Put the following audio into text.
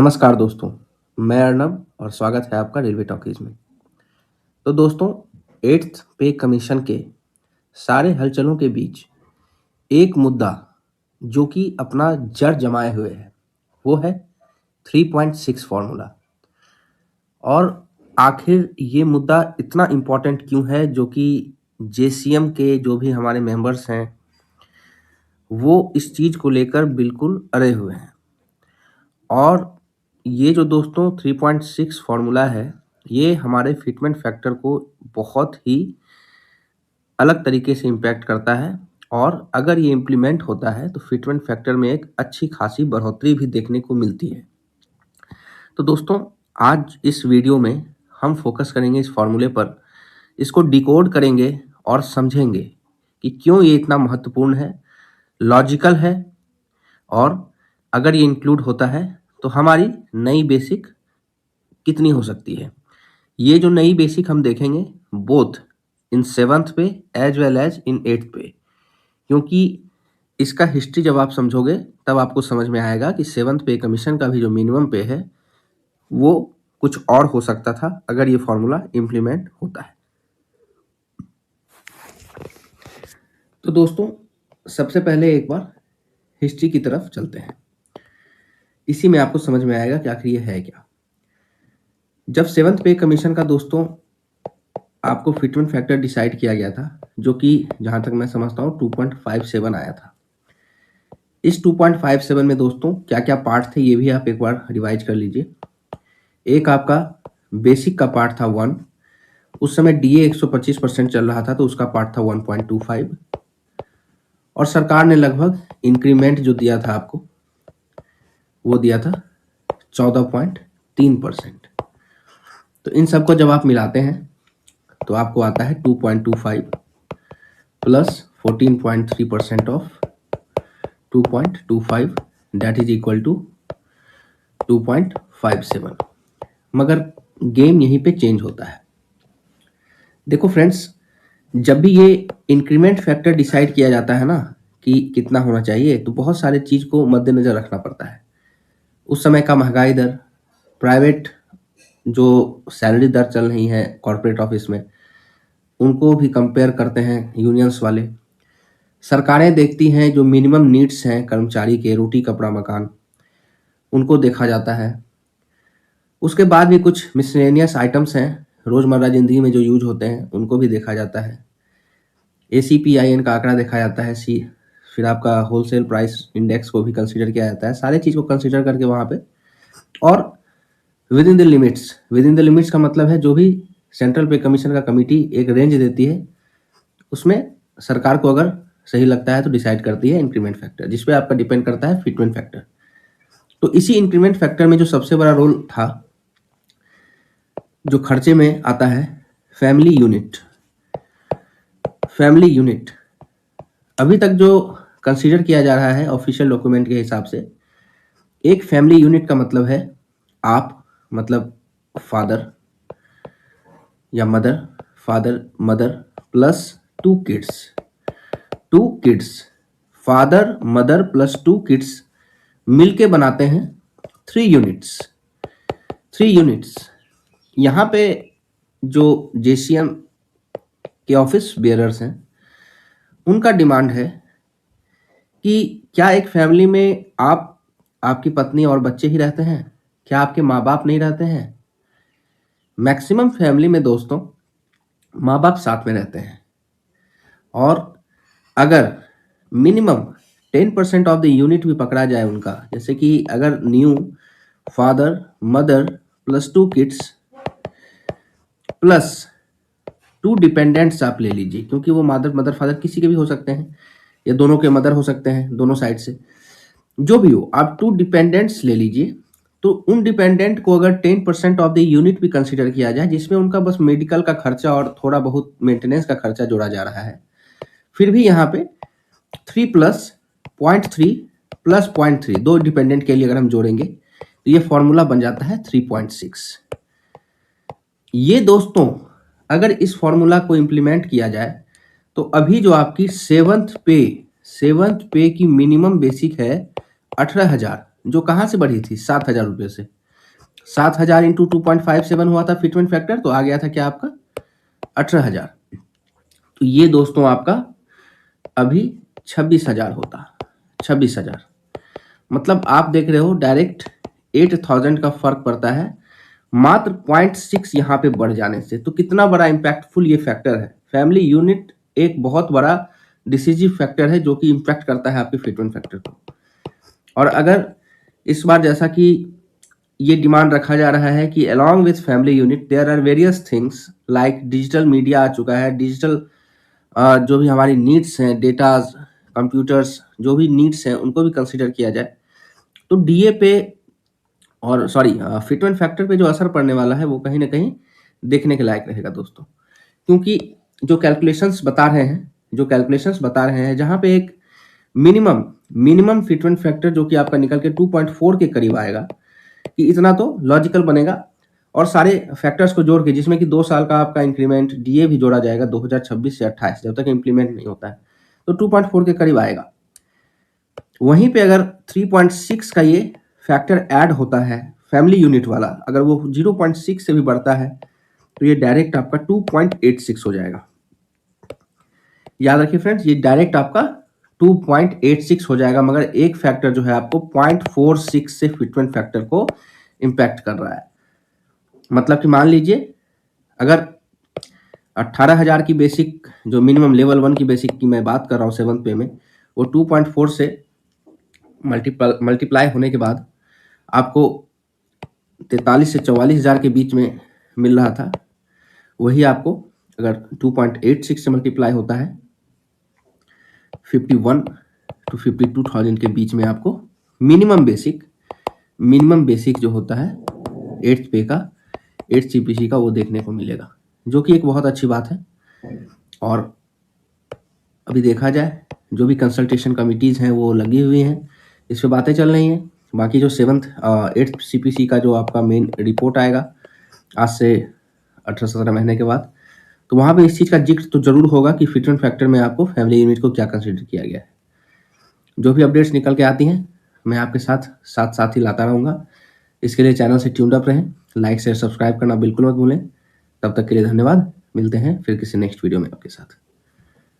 नमस्कार दोस्तों, मैं अर्नब और स्वागत है आपका रेलवे टॉकीज में। तो दोस्तों, 8th पे कमीशन के सारे हलचलों के बीच एक मुद्दा जो कि अपना जड़ जमाए हुए है, वो है 3.6 फॉर्मूला। और आखिर ये मुद्दा इतना इम्पोर्टेंट क्यों है, जो कि जेसीएम के जो भी हमारे मेंबर्स हैं, वो इस चीज़ को लेकर बिल्कुल अड़े हुए हैं। और ये जो दोस्तों 3.6 फॉर्मूला है, ये हमारे फिटमेंट फैक्टर को बहुत ही अलग तरीके से इम्पैक्ट करता है। और अगर ये इम्प्लीमेंट होता है तो फिटमेंट फैक्टर में एक अच्छी खासी बढ़ोतरी भी देखने को मिलती है। तो दोस्तों, आज इस वीडियो में हम फोकस करेंगे इस फॉर्मूले पर, इसको डिकोड करेंगे और समझेंगे कि क्यों ये इतना महत्वपूर्ण है, लॉजिकल है, और अगर ये इंक्लूड होता है तो हमारी नई बेसिक कितनी हो सकती है। ये जो नई बेसिक हम देखेंगे बोथ इन 7th पे as well as in 8th पे, क्योंकि इसका हिस्ट्री जब आप समझोगे तब आपको समझ में आएगा कि 7th पे कमीशन का भी जो मिनिमम पे है वो कुछ और हो सकता था अगर ये फॉर्मूला इम्प्लीमेंट होता है। तो दोस्तों, सबसे पहले एक बार हिस्ट्री की तरफ चलते हैं। इसी में आपको समझ में आएगा कि आखिर ये है क्या। जब 7th पे कमीशन का दोस्तों आपको फिटमेंट फैक्टर डिसाइड किया गया था, जो कि जहां तक मैं समझता हूँ 2.57 आया था। इस 2.57 में दोस्तों क्या क्या पार्ट थे ये भी आप एक बार रिवाइज कर लीजिए। एक आपका बेसिक का पार्ट था 1, उस समय डीए 125% चल रहा था तो उसका पार्ट था 1.25, और सरकार ने लगभग इंक्रीमेंट जो दिया था आपको वो दिया था 14.3%। तो इन सबको जब आप मिलाते हैं तो आपको आता है 2.25 plus 14.3% of 2.25 that is equal to 2.57। मगर गेम यहीं पे चेंज होता है। देखो फ्रेंड्स, जब भी ये इंक्रीमेंट फैक्टर डिसाइड किया जाता है ना कि कितना होना चाहिए, तो बहुत सारे चीज़ को मद्देनजर रखना पड़ता है। उस समय का महंगाई दर, प्राइवेट जो सैलरी दर चल रही है कॉर्पोरेट ऑफिस में, उनको भी कंपेयर करते हैं यूनियंस वाले। सरकारें देखती हैं जो मिनिमम नीड्स हैं कर्मचारी के, रोटी कपड़ा मकान, उनको देखा जाता है। उसके बाद भी कुछ मिसलेनियस आइटम्स हैं रोज़मर्रा ज़िंदगी में जो यूज होते हैं, उनको भी देखा जाता है। ACPIN का आंकड़ा देखा जाता है। फिर आपका होलसेल प्राइस इंडेक्स को भी कंसीडर किया जाता है। सारे चीज़ को कंसीडर करके वहाँ पे, और विद इन द लिमिट्स का मतलब है जो भी सेंट्रल पे कमीशन का कमिटी एक रेंज देती है, उसमें सरकार को अगर सही लगता है तो डिसाइड करती है इंक्रीमेंट फैक्टर, जिसपे आपका डिपेंड करता है फिटमेंट फैक्टर। तो इसी इंक्रीमेंट फैक्टर में जो सबसे बड़ा रोल था, जो खर्चे में आता है, फैमिली यूनिट। अभी तक जो कंसीडर किया जा रहा है ऑफिशियल डॉक्यूमेंट के हिसाब से, एक फैमिली यूनिट का मतलब है आप, मतलब फादर या mother plus two kids, father mother plus 2 kids मिलके बनाते हैं 3 यूनिट्स। यहाँ पे जो जेसीएम के ऑफिस बेयरर्स हैं, उनका डिमांड है कि क्या एक फैमिली में आप, आपकी पत्नी और बच्चे ही रहते हैं? क्या आपके माँ बाप नहीं रहते हैं? मैक्सिमम फैमिली में दोस्तों माँ बाप साथ में रहते हैं। और अगर मिनिमम 10% ऑफ द यूनिट भी पकड़ा जाए उनका, जैसे कि अगर new father mother plus 2 kids plus 2 dependents आप ले लीजिए, क्योंकि वो मदर फादर किसी के भी हो सकते हैं, या दोनों के मदर हो सकते हैं, दोनों साइड से जो भी हो, आप 2 डिपेंडेंट्स ले लीजिए। तो उन डिपेंडेंट को अगर 10% ऑफ द यूनिट भी कंसीडर किया जाए, जिसमें उनका बस मेडिकल का खर्चा और थोड़ा बहुत मेंटेनेंस का खर्चा जोड़ा जा रहा है, फिर भी यहाँ पे 3 प्लस 0.3 प्लस 0.3 दो डिपेंडेंट के लिए अगर हम जोड़ेंगे तो ये फॉर्मूला बन जाता है 3.6। ये दोस्तों अगर इस फॉर्मूला को इम्प्लीमेंट किया जाए तो अभी जो आपकी 7th पे की मिनिमम बेसिक है 18,000, जो कहाँ से बढ़ी थी, 7,000 रुपये से। 7,000 इंटू 2.57 हुआ था फिटमेंट फैक्टर, तो आ गया था क्या आपका 18,000। तो ये दोस्तों आपका अभी 26,000 होता, 26,000। मतलब आप देख रहे हो डायरेक्ट 8,000 का फर्क पड़ता है मात्र 0.6 यहाँ पे बढ़ जाने से। तो कितना बड़ा इम्पैक्टफुल ये फैक्टर है। फैमिली यूनिट एक बहुत बड़ा डिसीजिव फैक्टर है जो कि इम्पैक्ट करता है आपके फिटमेंट फैक्टर को। और अगर इस बार जैसा कि ये डिमांड रखा जा रहा है कि along with family unit there are various things like digital media आ चुका है, डिजिटल जो भी हमारी नीड्स हैं, डेटाज, कंप्यूटर्स, जो भी नीड्स हैं उनको भी कंसिडर किया जाए, तो डीए पे और फिटमेंट फैक्टर पे जो असर पड़ने वाला है वो कहीं ना कहीं देखने के लायक रहेगा दोस्तों। क्योंकि जो कैलकुलेशंस बता रहे हैं जहाँ पे एक मिनिमम फिटमेंट फैक्टर जो कि आपका निकल के 2.4 के करीब आएगा, कि इतना तो लॉजिकल बनेगा। और सारे फैक्टर्स को जोड़ के, जिसमें कि 2 साल का आपका इंक्रीमेंट डीए भी जोड़ा जाएगा 2026 से 28, जब तक इम्प्लीमेंट नहीं होता है, तो 2.4 के करीब आएगा। वहीं पे अगर 3.6 का ये फैक्टर ऐड होता है फैमिली यूनिट वाला, अगर वो 0.6 से भी बढ़ता है तो ये डायरेक्ट आपका 2.86 हो जाएगा। याद रखिए फ्रेंड्स, ये डायरेक्ट आपका 2.86 हो जाएगा, मगर एक फैक्टर जो है आपको 0.46 से फिटमेंट फैक्टर को इम्पैक्ट कर रहा है। मतलब कि मान लीजिए अगर 18,000 की बेसिक, जो मिनिमम लेवल 1 की बेसिक की मैं बात कर रहा हूँ 7th पे में, वो 2.4 से मल्टीप्लाई होने के बाद आपको 43 से 44,000 के बीच में मिल रहा था। वही आपको अगर 2.86 से मल्टीप्लाई होता है 51 to 52,000 के बीच में आपको मिनिमम बेसिक जो होता है 8th पे का, 8th CPC का, वो देखने को मिलेगा, जो कि एक बहुत अच्छी बात है। और अभी देखा जाए जो भी कंसल्टेशन कमिटीज़ हैं वो लगी हुई हैं, इस पर बातें चल रही हैं। बाकी जो 8th CPC का जो आपका मेन रिपोर्ट आएगा आज से 18-17 महीने के बाद, तो वहाँ पे इस चीज़ का जिक्र तो जरूर होगा कि फिटमेंट फैक्टर में आपको फैमिली यूनिट को क्या कंसिडर किया गया है। जो भी अपडेट्स निकल के आती हैं मैं आपके साथ ही लाता रहूँगा। इसके लिए चैनल से ट्यून्ड अप रहें, लाइक शेयर सब्सक्राइब करना बिल्कुल मत भूलें। तब तक के लिए धन्यवाद। मिलते हैं फिर किसी नेक्स्ट वीडियो में आपके साथ।